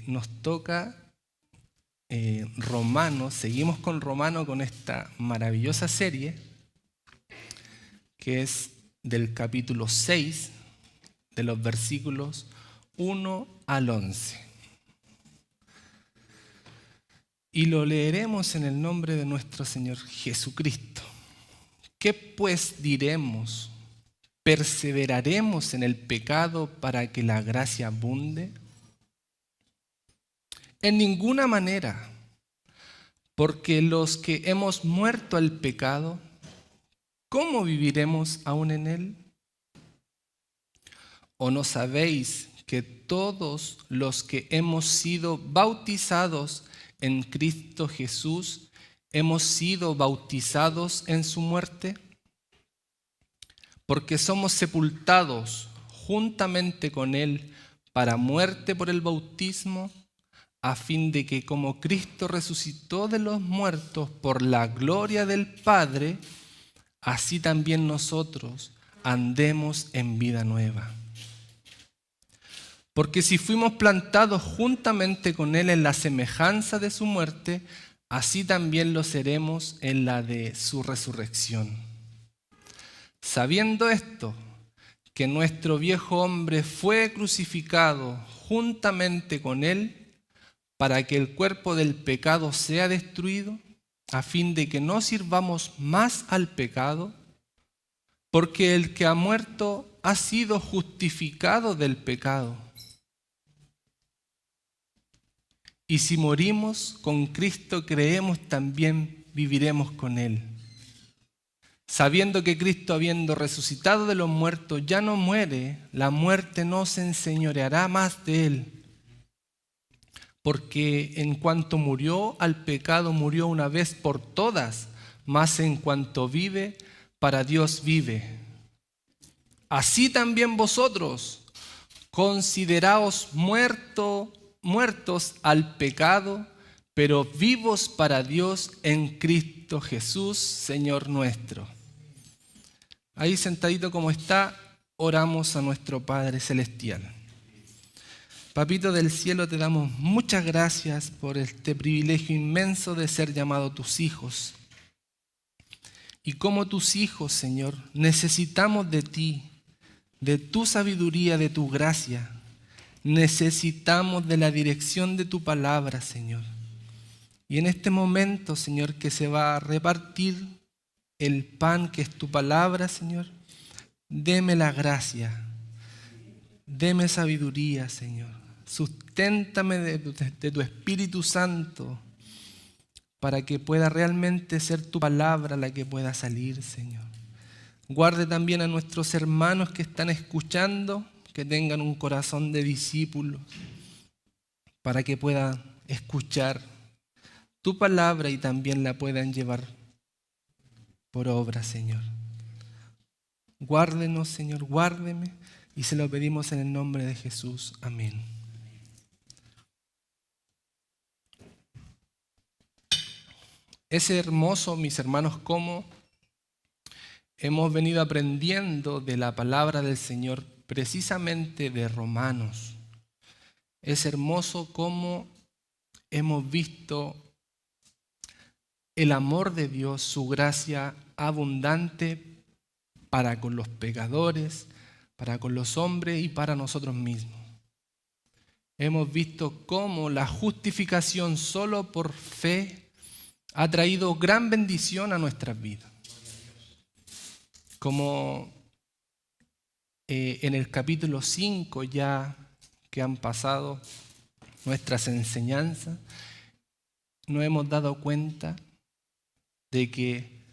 nos toca Romanos. Seguimos con Romanos, con esta maravillosa serie que es del capítulo 6, de los versículos 1 al 11. Y lo leeremos en el nombre de nuestro Señor Jesucristo. ¿Qué pues diremos? ¿Perseveraremos en el pecado para que la gracia abunde? En ninguna manera, porque los que hemos muerto al pecado, ¿cómo viviremos aún en él? ¿O no sabéis que todos los que hemos sido bautizados en Cristo Jesús, hemos sido bautizados en su muerte? Porque somos sepultados juntamente con él para muerte por el bautismo, a fin de que como Cristo resucitó de los muertos por la gloria del Padre, así también nosotros andemos en vida nueva. Porque si fuimos plantados juntamente con él en la semejanza de su muerte, así también lo seremos en la de su resurrección. Sabiendo esto, que nuestro viejo hombre fue crucificado juntamente con él, para que el cuerpo del pecado sea destruido, a fin de que no sirvamos más al pecado, porque el que ha muerto ha sido justificado del pecado. Y si morimos con Cristo, creemos también viviremos con él. Sabiendo que Cristo, habiendo resucitado de los muertos, ya no muere, la muerte no se enseñoreará más de él. Porque en cuanto murió al pecado, murió una vez por todas, mas en cuanto vive, para Dios vive. Así también vosotros, consideraos muertos al pecado, pero vivos para Dios en Cristo Jesús, Señor nuestro. Ahí sentadito como está, oramos a nuestro Padre Celestial. Papito del cielo, te damos muchas gracias por este privilegio inmenso de ser llamados tus hijos. Y como tus hijos, Señor, necesitamos de ti, de tu sabiduría, de tu gracia. Necesitamos de la dirección de tu palabra, Señor. Y en este momento, Señor, que se va a repartir el pan que es tu palabra, Señor, deme la gracia, deme sabiduría, Señor. Susténtame de tu Espíritu Santo para que pueda realmente ser tu palabra la que pueda salir, Señor. Guarde también a nuestros hermanos que están escuchando, que tengan un corazón de discípulos, para que puedan escuchar tu palabra y también la puedan llevar por obra, Señor. Guárdenos, Señor, guárdeme, y se lo pedimos en el nombre de Jesús. Amén. Es hermoso, mis hermanos, cómo hemos venido aprendiendo de la palabra del Señor, precisamente de Romanos. Es hermoso cómo hemos visto el amor de Dios, su gracia abundante para con los pecadores, para con los hombres y para nosotros mismos. Hemos visto cómo la justificación solo por fe ha traído gran bendición a nuestras vidas. Como en el capítulo 5 ya que han pasado nuestras enseñanzas, nos hemos dado cuenta de que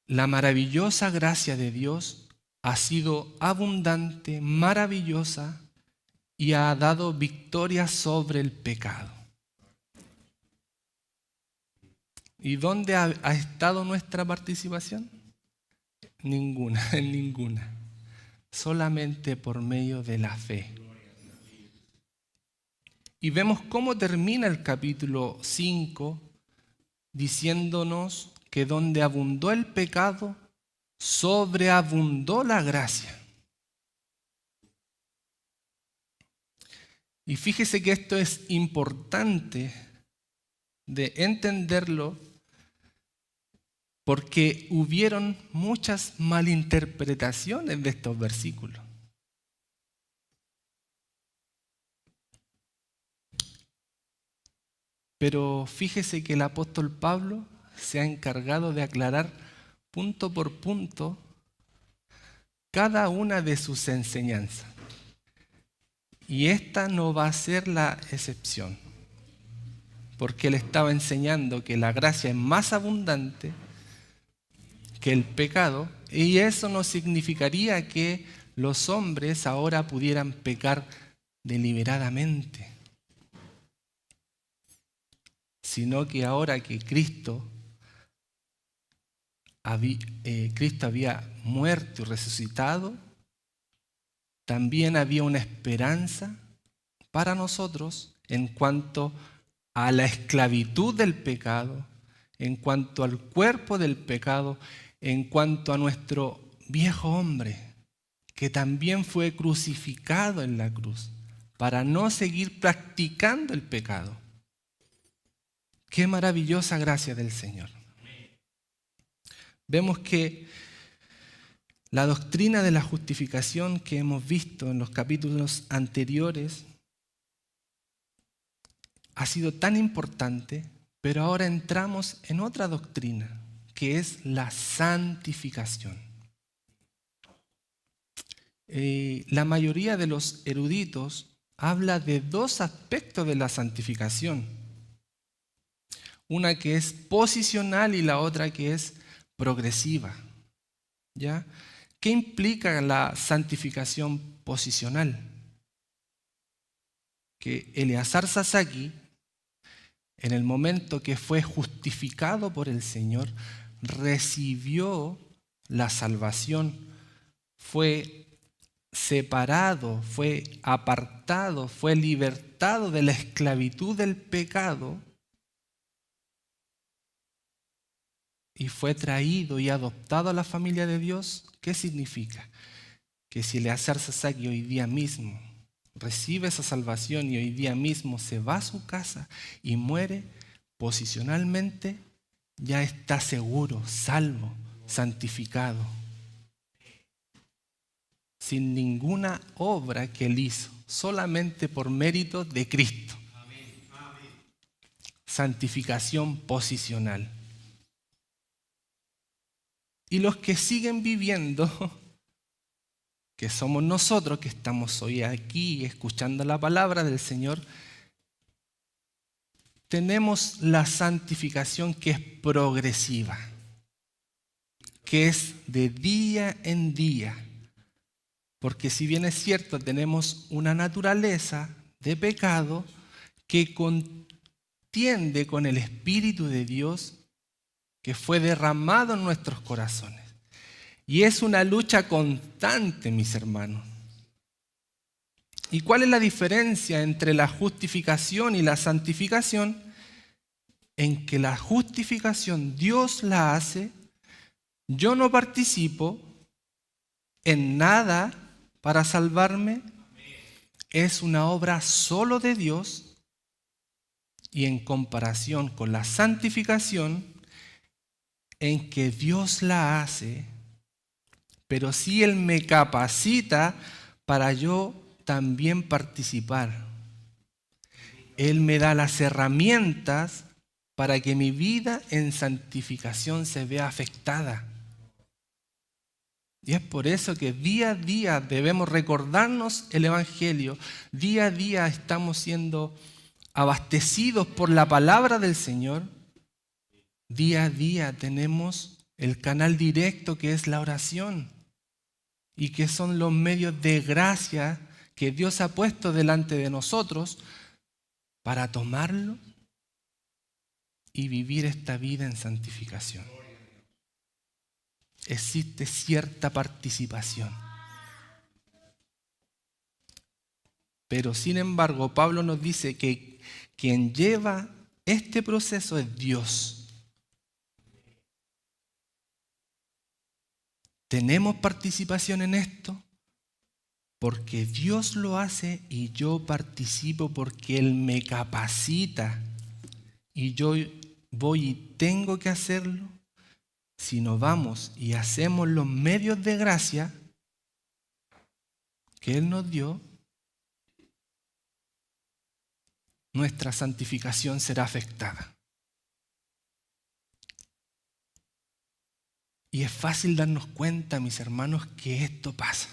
la maravillosa gracia de Dios ha sido abundante, maravillosa y ha dado victoria sobre el pecado. ¿Y dónde ha estado nuestra participación? Ninguna, en ninguna. Solamente por medio de la fe. Y vemos cómo termina el capítulo 5 diciéndonos que donde abundó el pecado, sobreabundó la gracia. Y fíjese que esto es importante de entenderlo porque hubieron muchas malinterpretaciones de estos versículos. Pero fíjese que el apóstol Pablo se ha encargado de aclarar punto por punto cada una de sus enseñanzas. Y esta no va a ser la excepción, porque él estaba enseñando que la gracia es más abundante que el pecado, y eso no significaría que los hombres ahora pudieran pecar deliberadamente, sino que ahora que Cristo había muerto y resucitado, también había una esperanza para nosotros en cuanto a la esclavitud del pecado, en cuanto al cuerpo del pecado, en cuanto a nuestro viejo hombre, que también fue crucificado en la cruz, para no seguir practicando el pecado. Qué maravillosa gracia del Señor. Vemos que la doctrina de la justificación que hemos visto en los capítulos anteriores ha sido tan importante, pero ahora entramos en otra doctrina, que es la santificación. La mayoría de los eruditos habla de dos aspectos de la santificación. Una que es posicional y la otra que es progresiva. ¿Ya? ¿Qué implica la santificación posicional? Que Eleazar Sasaki, en el momento que fue justificado por el Señor, recibió la salvación, fue separado, fue apartado, fue libertado de la esclavitud del pecado y fue traído y adoptado a la familia de Dios. ¿Qué significa? Que si Eleazar Sasaki hoy día mismo recibe esa salvación y hoy día mismo se va a su casa y muere, posicionalmente ya está seguro, salvo, santificado, sin ninguna obra que él hizo, solamente por mérito de Cristo. Santificación posicional. Y los que siguen viviendo, que somos nosotros que estamos hoy aquí escuchando la palabra del Señor, tenemos la santificación que es progresiva, que es de día en día. Porque si bien es cierto, tenemos una naturaleza de pecado que contiende con el Espíritu de Dios que fue derramado en nuestros corazones. Y es una lucha constante, mis hermanos. ¿Y cuál es la diferencia entre la justificación y la santificación? En que la justificación Dios la hace, yo no participo en nada para salvarme, es una obra solo de Dios, y en comparación con la santificación, en que Dios la hace, pero sí Él me capacita para yo también participar. Él me da las herramientas para que mi vida en santificación se vea afectada. Y es por eso que día a día debemos recordarnos el Evangelio. Día a día estamos siendo abastecidos por la palabra del Señor. Día a día tenemos el canal directo que es la oración y que son los medios de gracia que Dios ha puesto delante de nosotros para tomarlo y vivir esta vida en santificación. Existe cierta participación. Pero sin embargo, Pablo nos dice que quien lleva este proceso es Dios. ¿Tenemos participación en esto? porque Dios lo hace y yo participo porque Él me capacita y yo voy y tengo que hacerlo, sino vamos y hacemos los medios de gracia que Él nos dio, nuestra santificación será afectada. Y es fácil darnos cuenta, mis hermanos, que esto pasa.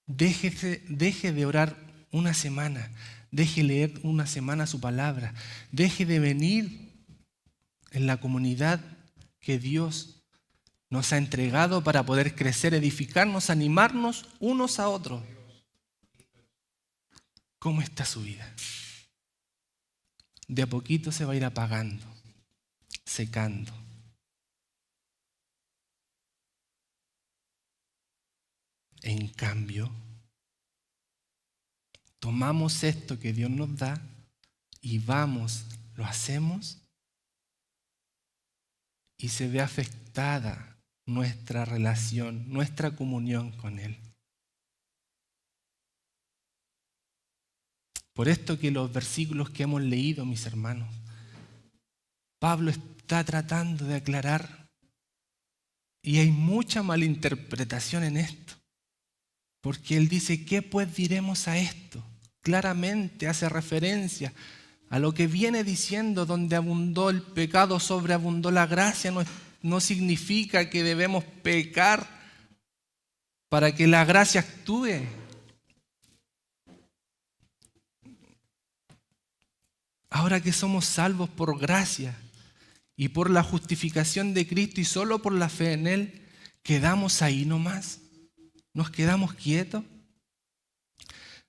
Deje de orar una semana, deje leer una semana su palabra, deje de venir en la comunidad que Dios nos ha entregado para poder crecer, edificarnos, animarnos unos a otros. ¿Cómo está su vida? De a poquito se va a ir apagando, secando. En cambio, tomamos esto que Dios nos da y vamos, lo hacemos y se ve afectada nuestra relación, nuestra comunión con Él. Por esto que los versículos que hemos leído, mis hermanos, Pablo está tratando de aclarar y hay mucha malinterpretación en esto. Porque él dice, ¿qué pues diremos a esto? Claramente hace referencia a lo que viene diciendo, donde abundó el pecado, sobreabundó la gracia. No significa que debemos pecar para que la gracia actúe. Ahora que somos salvos por gracia y por la justificación de Cristo y solo por la fe en Él, quedamos ahí nomás. ¿Nos quedamos quietos?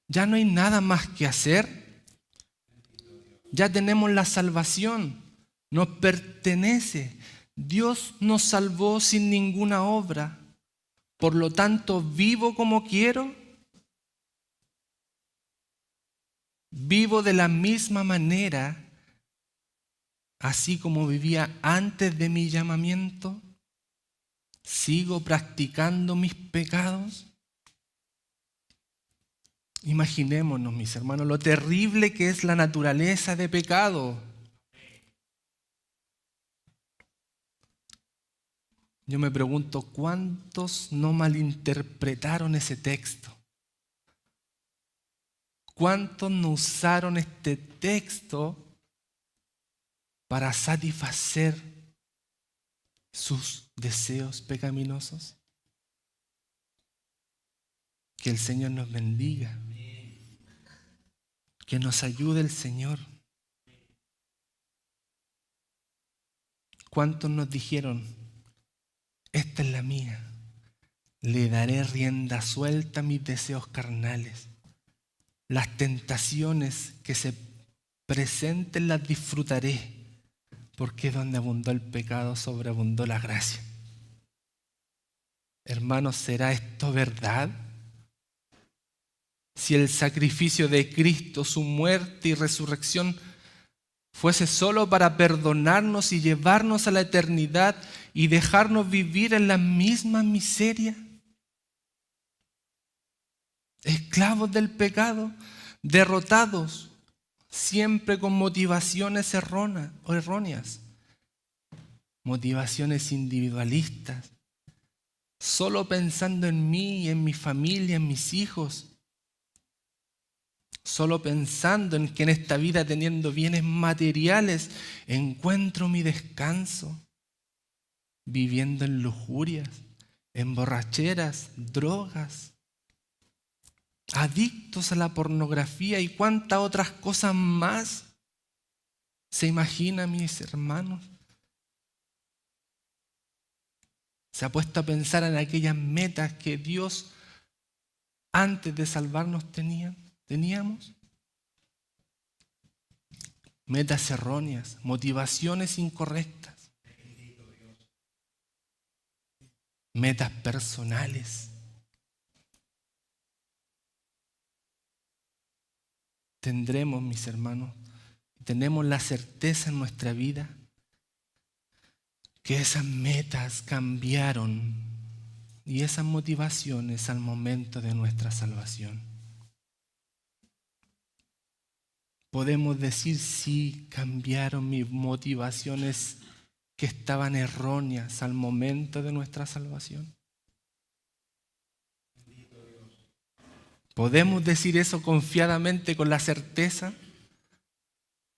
Ya no hay nada más que hacer. Ya tenemos la salvación. Nos pertenece. Dios nos salvó sin ninguna obra. Por lo tanto, vivo como quiero. Vivo de la misma manera, así como vivía antes de mi llamamiento. ¿Sigo practicando mis pecados? Imaginémonos, mis hermanos, lo terrible que es la naturaleza de pecado. Yo me pregunto, ¿cuántos no malinterpretaron ese texto? ¿Cuántos no usaron este texto para satisfacer sus deseos pecaminosos? Que el Señor nos bendiga. Que nos ayude el Señor. ¿Cuántos nos dijeron, esta es la mía, le daré rienda suelta a mis deseos carnales? Las tentaciones que se presenten las disfrutaré, porque donde abundó el pecado, sobreabundó la gracia. Hermanos, ¿será esto verdad? Si el sacrificio de Cristo, su muerte y resurrección, fuese solo para perdonarnos y llevarnos a la eternidad y dejarnos vivir en la misma miseria, esclavos del pecado, derrotados, siempre con motivaciones erróneas, motivaciones individualistas, solo pensando en mí, en mi familia, en mis hijos, solo pensando en que en esta vida, teniendo bienes materiales, encuentro mi descanso, viviendo en lujurias, en borracheras, drogas, adictos a la pornografía y cuántas otras cosas más. ¿Se imagina, mis hermanos? ¿Se ha puesto a pensar en aquellas metas que Dios antes de salvarnos teníamos? Metas erróneas, motivaciones incorrectas, metas personales. Tendremos, mis hermanos, tenemos la certeza en nuestra vida que esas metas cambiaron y esas motivaciones al momento de nuestra salvación. Podemos decir, sí, cambiaron mis motivaciones que estaban erróneas al momento de nuestra salvación. ¿Podemos decir eso confiadamente con la certeza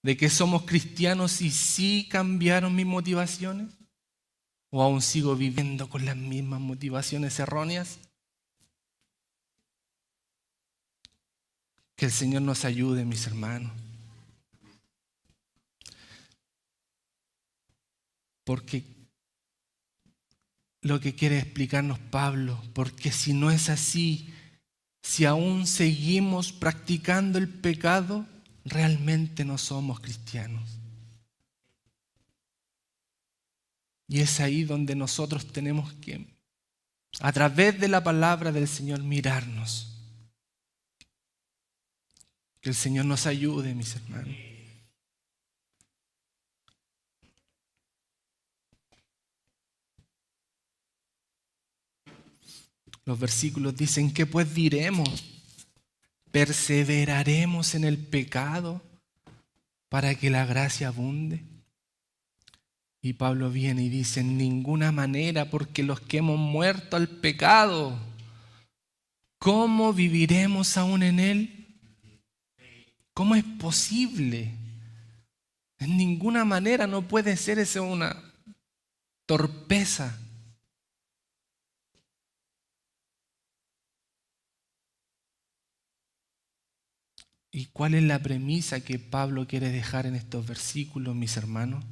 de que somos cristianos y sí cambiaron mis motivaciones? ¿O aún sigo viviendo con las mismas motivaciones erróneas? Que el Señor nos ayude, mis hermanos. Porque lo que quiere explicarnos Pablo, porque si no es así, si aún seguimos practicando el pecado, realmente no somos cristianos. Y es ahí donde nosotros tenemos que, a través de la palabra del Señor, mirarnos. Que el Señor nos ayude, mis hermanos. Los versículos dicen, ¿qué pues diremos? ¿Perseveraremos en el pecado para que la gracia abunde? Y Pablo viene y dice, en ninguna manera, porque los que hemos muerto al pecado, ¿cómo viviremos aún en él? ¿Cómo es posible? En ninguna manera no puede ser eso una torpeza. ¿Y cuál es la premisa que Pablo quiere dejar en estos versículos, mis hermanos?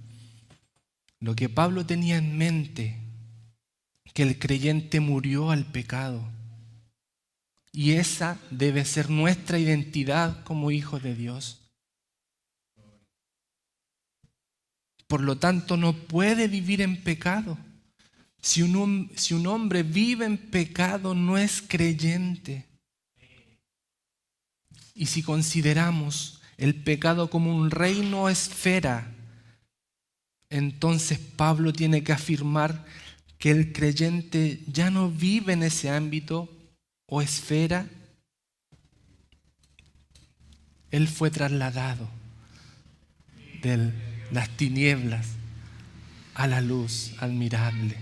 Lo que Pablo tenía en mente, que el creyente murió al pecado. Y esa debe ser nuestra identidad como hijos de Dios. Por lo tanto, no puede vivir en pecado. Si un hombre vive en pecado, no es creyente. Y si consideramos el pecado como un reino o esfera, entonces Pablo tiene que afirmar que el creyente ya no vive en ese ámbito o esfera. Él fue trasladado de las tinieblas a la luz admirable.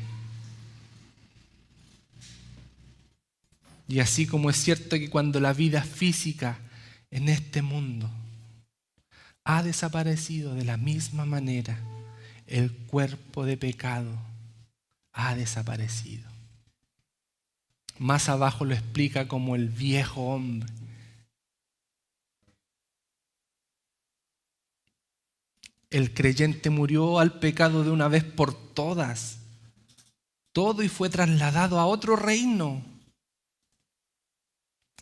Y así como es cierto que cuando la vida física en este mundo ha desaparecido, de la misma manera el cuerpo de pecado ha desaparecido. Más abajo lo explica como el viejo hombre. El creyente murió al pecado de una vez por todas. Todo y fue trasladado a otro reino.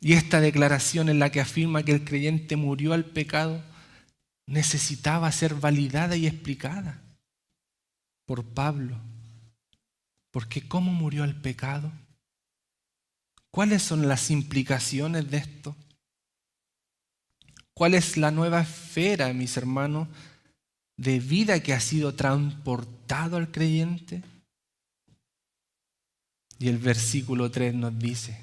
Y esta declaración en la que afirma que el creyente murió al pecado necesitaba ser validada y explicada por Pablo. Porque ¿cómo murió al pecado? ¿Cuáles son las implicaciones de esto? ¿Cuál es la nueva esfera, mis hermanos, de vida que ha sido transportado al creyente? Y el versículo 3 nos dice,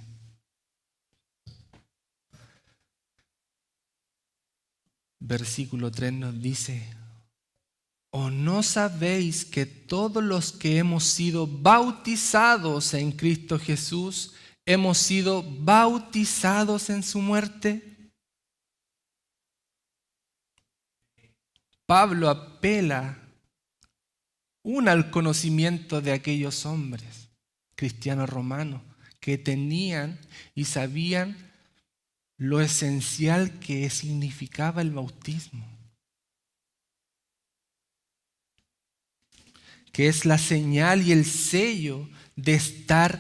¿o no sabéis que todos los que hemos sido bautizados en Cristo Jesús, hemos sido bautizados en su muerte? Pablo apela al conocimiento de aquellos hombres, cristianos romanos, que tenían y sabían lo esencial que significaba el bautismo, que es la señal y el sello de estar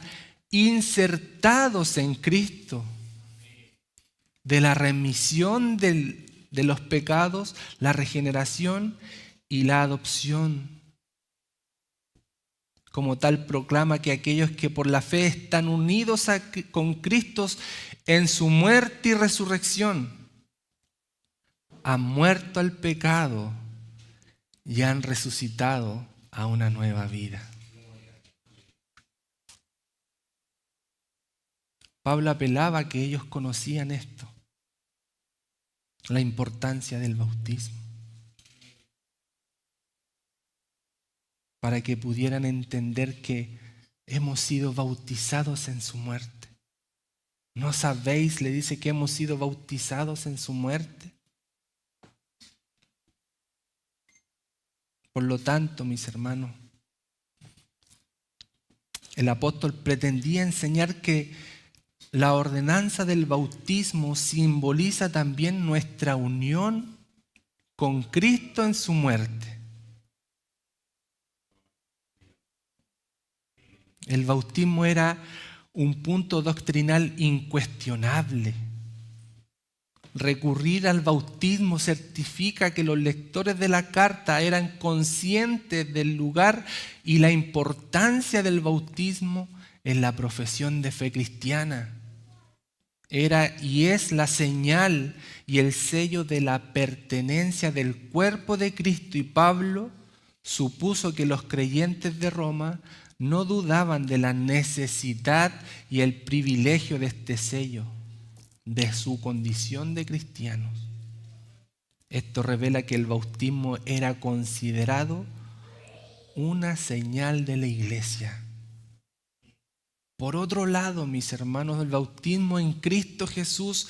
insertados en Cristo, de la remisión de los pecados, la regeneración y la adopción. Como tal, proclama que aquellos que por la fe están unidos con Cristo en su muerte y resurrección, han muerto al pecado y han resucitado a una nueva vida. Pablo apelaba a que ellos conocían esto, la importancia del bautismo, para que pudieran entender que hemos sido bautizados en su muerte. ¿No sabéis? Le dice que hemos sido bautizados en su muerte. Por lo tanto, mis hermanos, el apóstol pretendía enseñar que la ordenanza del bautismo simboliza también nuestra unión con Cristo en su muerte. El bautismo era un punto doctrinal incuestionable. Recurrir al bautismo certifica que los lectores de la carta eran conscientes del lugar y la importancia del bautismo en la profesión de fe cristiana. Era y es la señal y el sello de la pertenencia del cuerpo de Cristo, y Pablo supuso que los creyentes de Roma no dudaban de la necesidad y el privilegio de este sello, de su condición de cristianos. Esto revela que el bautismo era considerado una señal de la iglesia. Por otro lado, mis hermanos, el bautismo en Cristo Jesús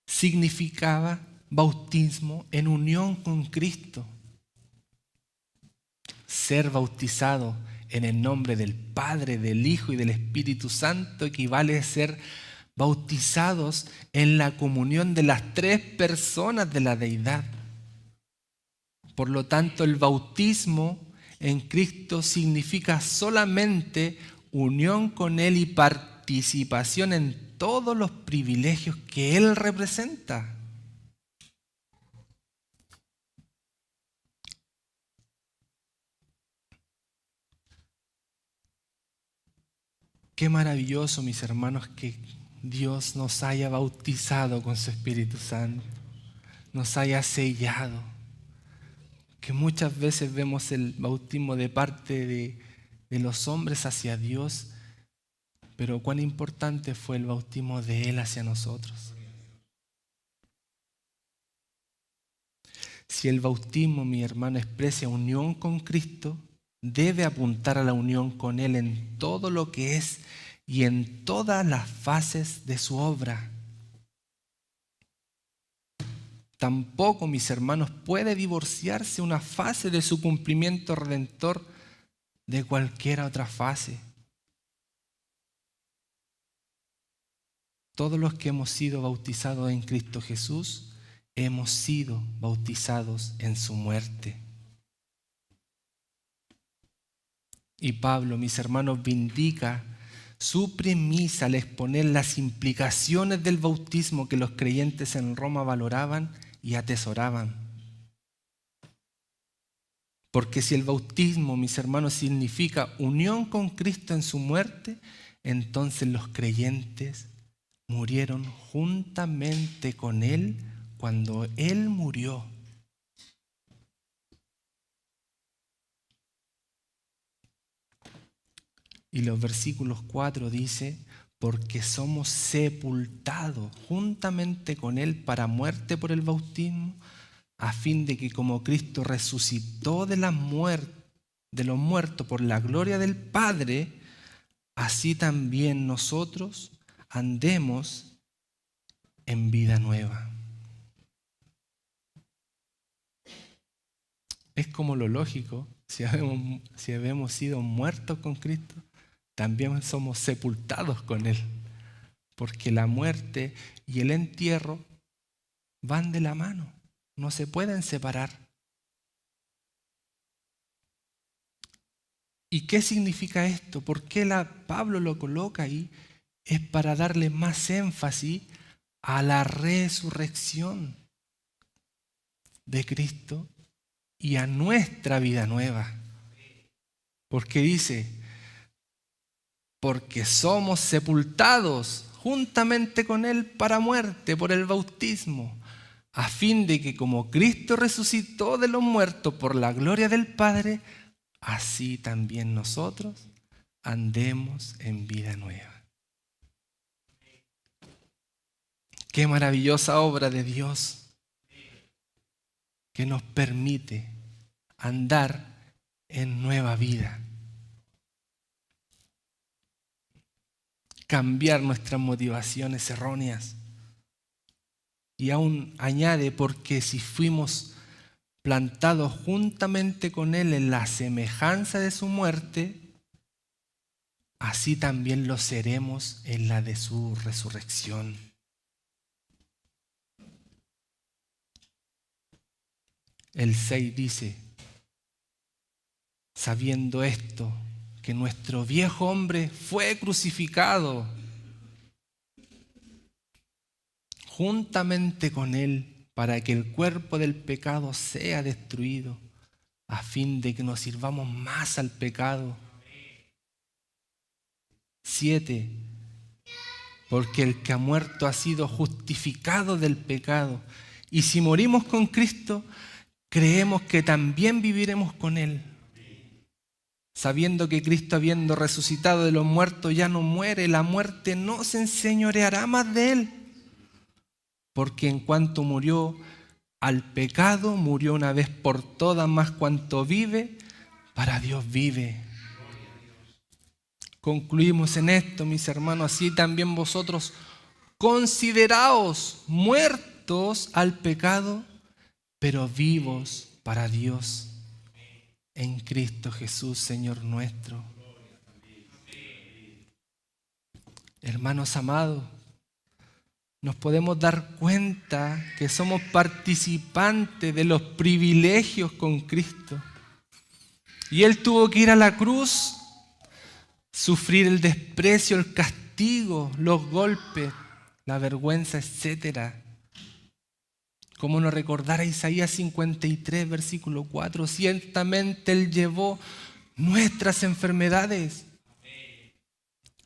significaba bautismo en unión con Cristo. Ser bautizado en el nombre del Padre, del Hijo y del Espíritu Santo equivale a ser bautizados en la comunión de las tres personas de la deidad. Por lo tanto, el bautismo en Cristo significa solamente unión con Él y participación en todos los privilegios que Él representa. Qué maravilloso, mis hermanos, que Dios nos haya bautizado con su Espíritu Santo, nos haya sellado. Que muchas veces vemos el bautismo de parte de los hombres hacia Dios, pero cuán importante fue el bautismo de Él hacia nosotros. Si el bautismo, mi hermano, expresa unión con Cristo, debe apuntar a la unión con Él en todo lo que es y en todas las fases de su obra. Tampoco, mis hermanos, puede divorciarse una fase de su cumplimiento redentor de cualquier otra fase. Todos los que hemos sido bautizados en Cristo Jesús, hemos sido bautizados en su muerte. Y Pablo, mis hermanos, vindica su premisa al exponer las implicaciones del bautismo que los creyentes en Roma valoraban y atesoraban. Porque si el bautismo, mis hermanos, significa unión con Cristo en su muerte, entonces los creyentes murieron juntamente con Él cuando Él murió. Y los versículos 4 dice, porque somos sepultados juntamente con Él para muerte por el bautismo, a fin de que como Cristo resucitó de los muertos por la gloria del Padre, así también nosotros andemos en vida nueva. Es como lo lógico, si habemos sido muertos con Cristo, también somos sepultados con Él, porque la muerte y el entierro van de la mano, no se pueden separar. ¿Y qué significa esto? ¿Por qué Pablo lo coloca ahí? Es para darle más énfasis a la resurrección de Cristo y a nuestra vida nueva. Porque dice, porque somos sepultados juntamente con Él para muerte por el bautismo, a fin de que como Cristo resucitó de los muertos por la gloria del Padre, así también nosotros andemos en vida nueva. Qué maravillosa obra de Dios que nos permite andar en nueva vida. Cambiar nuestras motivaciones erróneas. Y aún añade, porque si fuimos plantados juntamente con Él en la semejanza de su muerte, así también lo seremos en la de su resurrección. El 6 dice, sabiendo esto, que nuestro viejo hombre fue crucificado juntamente con Él, para que el cuerpo del pecado sea destruido, a fin de que nos sirvamos más al pecado. 7. Porque el que ha muerto ha sido justificado del pecado. Y si morimos con Cristo, creemos que también viviremos con Él. Sabiendo que Cristo, habiendo resucitado de los muertos, ya no muere, la muerte no se enseñoreará más de Él. Porque en cuanto murió al pecado, murió una vez por todas, más cuanto vive, para Dios vive. Concluimos en esto, mis hermanos, así también vosotros consideraos muertos al pecado, pero vivos para Dios en Cristo Jesús, Señor nuestro. Hermanos amados, nos podemos dar cuenta que somos participantes de los privilegios con Cristo. Y Él tuvo que ir a la cruz, sufrir el desprecio, el castigo, los golpes, la vergüenza, etc. Como nos recordara Isaías 53, versículo 4, ciertamente Él llevó nuestras enfermedades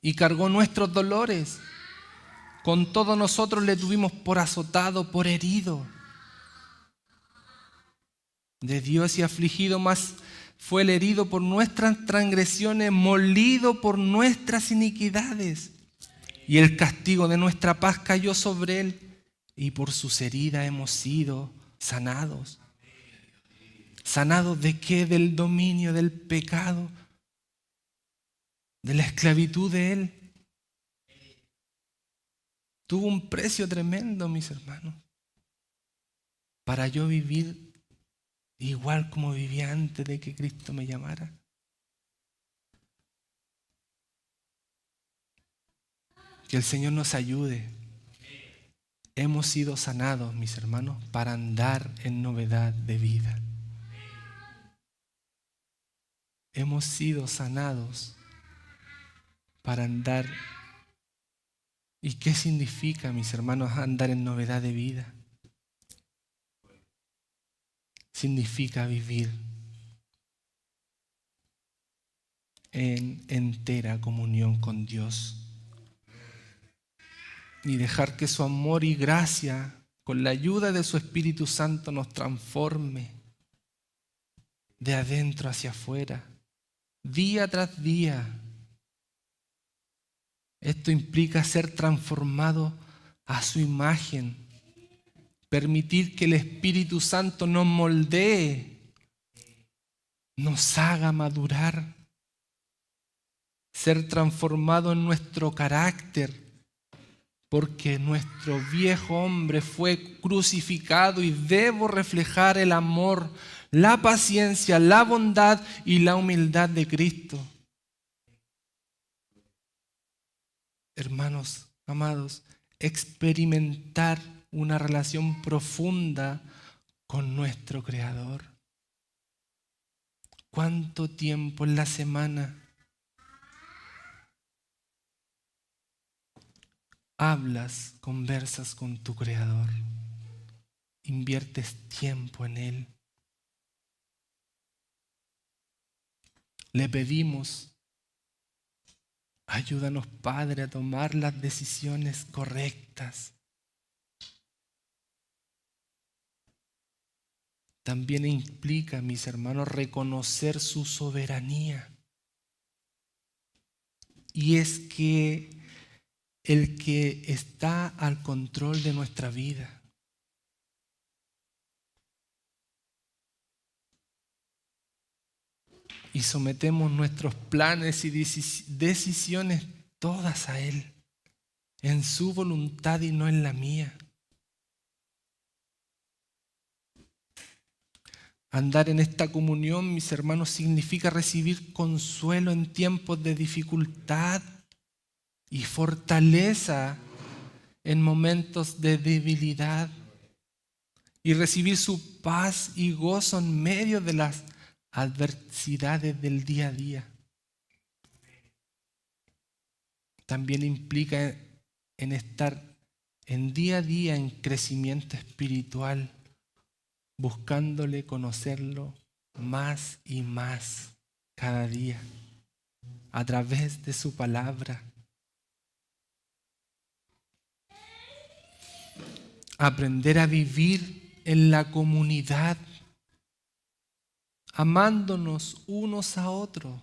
y cargó nuestros dolores. Con todo nosotros le tuvimos por azotado, por herido. De Dios y afligido, más fue el herido por nuestras transgresiones, molido por nuestras iniquidades. Y el castigo de nuestra paz cayó sobre Él, y por sus heridas hemos sido sanados. ¿Sanados de qué? Del dominio del pecado, de la esclavitud de Él. Tuvo un precio tremendo, mis hermanos, para yo vivir igual como vivía antes de que Cristo me llamara. Que el Señor nos ayude. Hemos sido sanados, mis hermanos, para andar en novedad de vida. Hemos sido sanados para andar. ¿Y qué significa, mis hermanos, andar en novedad de vida? Significa vivir en entera comunión con Dios y dejar que su amor y gracia, con la ayuda de su Espíritu Santo, nos transforme de adentro hacia afuera, día tras día. Esto implica ser transformado a su imagen, permitir que el Espíritu Santo nos moldee, nos haga madurar, ser transformado en nuestro carácter, porque nuestro viejo hombre fue crucificado y debo reflejar el amor, la paciencia, la bondad y la humildad de Cristo. Hermanos amados, experimentar una relación profunda con nuestro Creador. ¿Cuánto tiempo en la semana hablas, conversas con tu Creador? ¿Inviertes tiempo en Él? Le pedimos: ayúdanos, Padre, a tomar las decisiones correctas. También implica, mis hermanos, reconocer su soberanía. Y es que el que está al control de nuestra vida. Y sometemos nuestros planes y decisiones todas a Él, en su voluntad y no en la mía. Andar en esta comunión, mis hermanos, significa recibir consuelo en tiempos de dificultad y fortaleza en momentos de debilidad, y recibir su paz y gozo en medio de las adversidades del día a día. También implica en estar en día a día en crecimiento espiritual, buscándole conocerlo más y más cada día a través de su palabra. Aprender a vivir en la comunidad, amándonos unos a otros,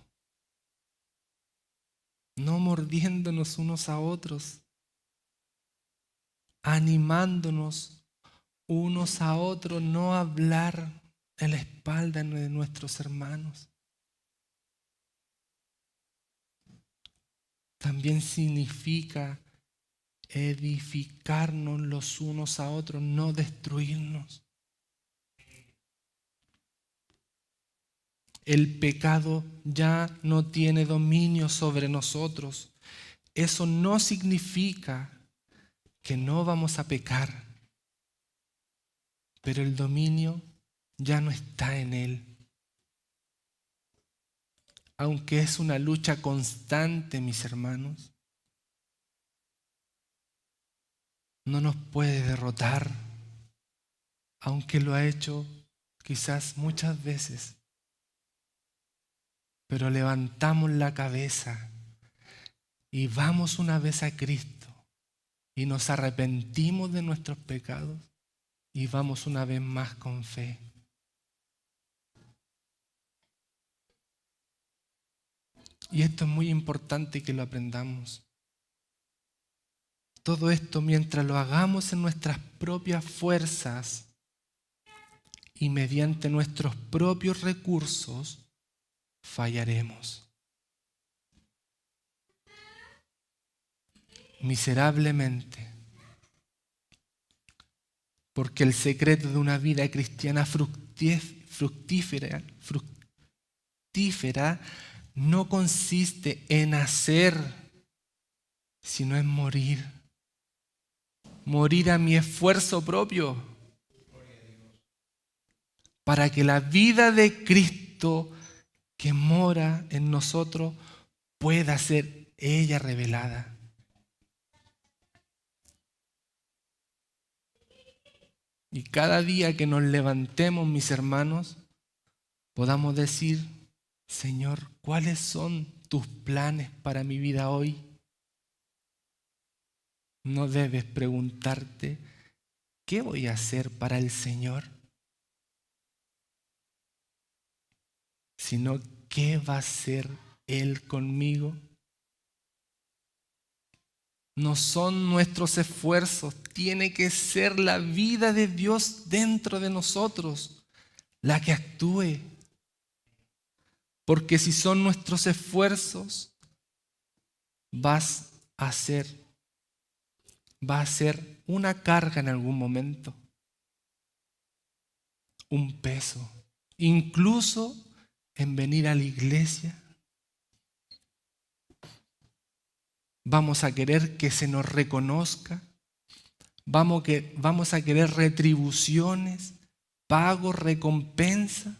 no mordiéndonos unos a otros, animándonos unos a otros, no hablar en la espalda de nuestros hermanos. También significa edificarnos los unos a otros, no destruirnos. El pecado ya no tiene dominio sobre nosotros. Eso no significa que no vamos a pecar, pero el dominio ya no está en Él. Aunque es una lucha constante, mis hermanos, no nos puede derrotar, aunque lo ha hecho quizás muchas veces. Pero levantamos la cabeza y vamos una vez a Cristo y nos arrepentimos de nuestros pecados y vamos una vez más con fe. Y esto es muy importante que lo aprendamos. Todo esto mientras lo hagamos en nuestras propias fuerzas y mediante nuestros propios recursos, fallaremos miserablemente, porque el secreto de una vida cristiana fructífera no consiste en hacer, sino en morir a mi esfuerzo propio, para que la vida de Cristo que mora en nosotros pueda ser ella revelada. Y cada día que nos levantemos, mis hermanos, podamos decir: Señor, ¿cuáles son tus planes para mi vida hoy? No debes preguntarte: ¿qué voy a hacer para el Señor? Sino, ¿qué va a hacer Él conmigo? No son nuestros esfuerzos, tiene que ser la vida de Dios dentro de nosotros la que actúe. Porque si son nuestros esfuerzos, va a ser una carga en algún momento, un peso, incluso en venir a la iglesia. Vamos a querer que se nos reconozca, vamos a querer retribuciones, pago, recompensa.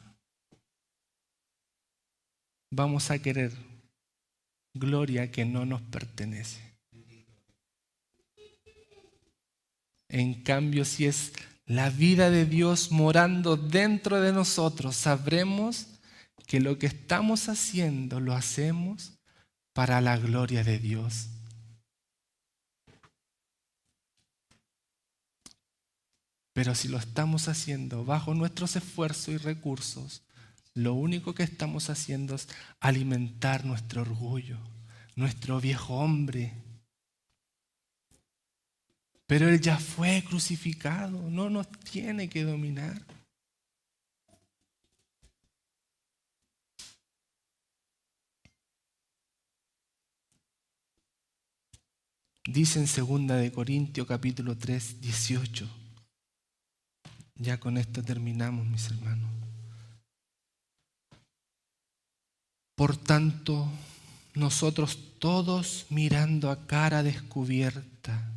Vamos a querer gloria que no nos pertenece. En cambio, si es la vida de Dios morando dentro de nosotros, sabremos que lo que estamos haciendo lo hacemos para la gloria de Dios. Pero si lo estamos haciendo bajo nuestros esfuerzos y recursos, lo único que estamos haciendo es alimentar nuestro orgullo, nuestro viejo hombre. Pero Él ya fue crucificado, no nos tiene que dominar. Dice en 2 Corintios capítulo 3, 18. Ya con esto terminamos, mis hermanos. Por tanto, nosotros todos mirando a cara descubierta,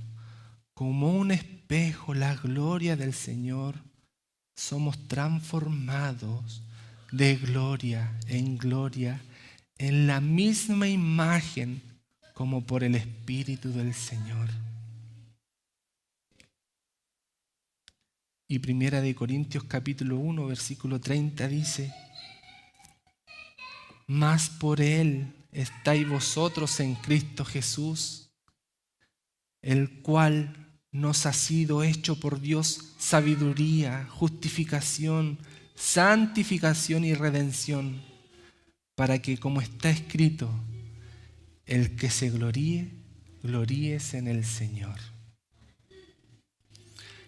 como un espejo, la gloria del Señor, somos transformados de gloria en gloria en la misma imagen como por el Espíritu del Señor. Y 1 Corintios capítulo 1, versículo 30 dice: mas por Él estáis vosotros en Cristo Jesús, el cual nos ha sido hecho por Dios sabiduría, justificación, santificación y redención, para que, como está escrito, el que se gloríe, gloríese en el Señor.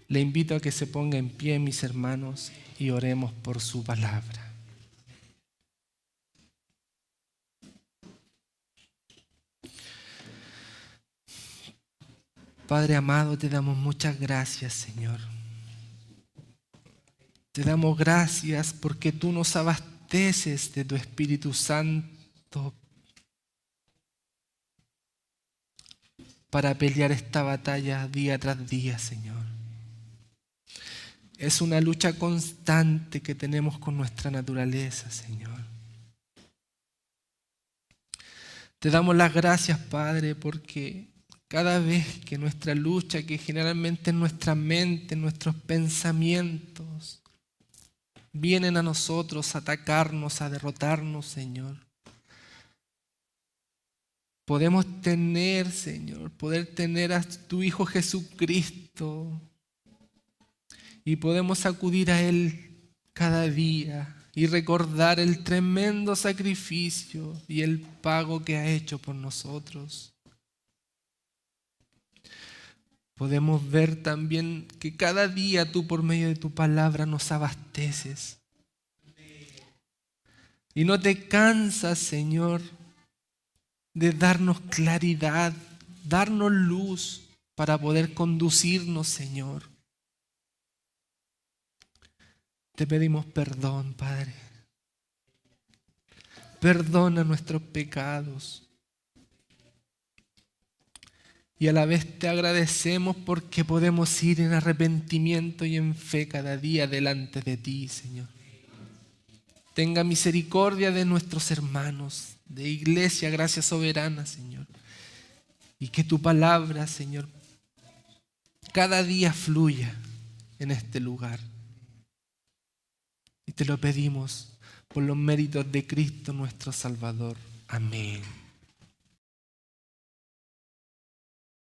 Le invito a que se ponga en pie, mis hermanos, y oremos por su palabra. Padre amado, te damos muchas gracias, Señor. Te damos gracias porque tú nos abasteces de tu Espíritu Santo para pelear esta batalla día tras día, Señor. Es una lucha constante que tenemos con nuestra naturaleza, Señor. Te damos las gracias, Padre, porque cada vez que nuestra lucha, que generalmente en nuestra mente, en nuestros pensamientos, vienen a nosotros a atacarnos, a derrotarnos, Señor, podemos tener, Señor, poder tener a tu Hijo Jesucristo y podemos acudir a Él cada día y recordar el tremendo sacrificio y el pago que ha hecho por nosotros. Podemos ver también que cada día tú, por medio de tu palabra, nos abasteces. Y no te cansas, Señor, de darnos claridad, darnos luz para poder conducirnos, Señor. Te pedimos perdón, Padre. Perdona nuestros pecados. Y a la vez te agradecemos porque podemos ir en arrepentimiento y en fe cada día delante de ti, Señor. Tenga misericordia de nuestros hermanos, de Iglesia Gracia Soberana, Señor. Y que tu palabra, Señor, cada día fluya en este lugar. Y te lo pedimos por los méritos de Cristo nuestro Salvador. Amén.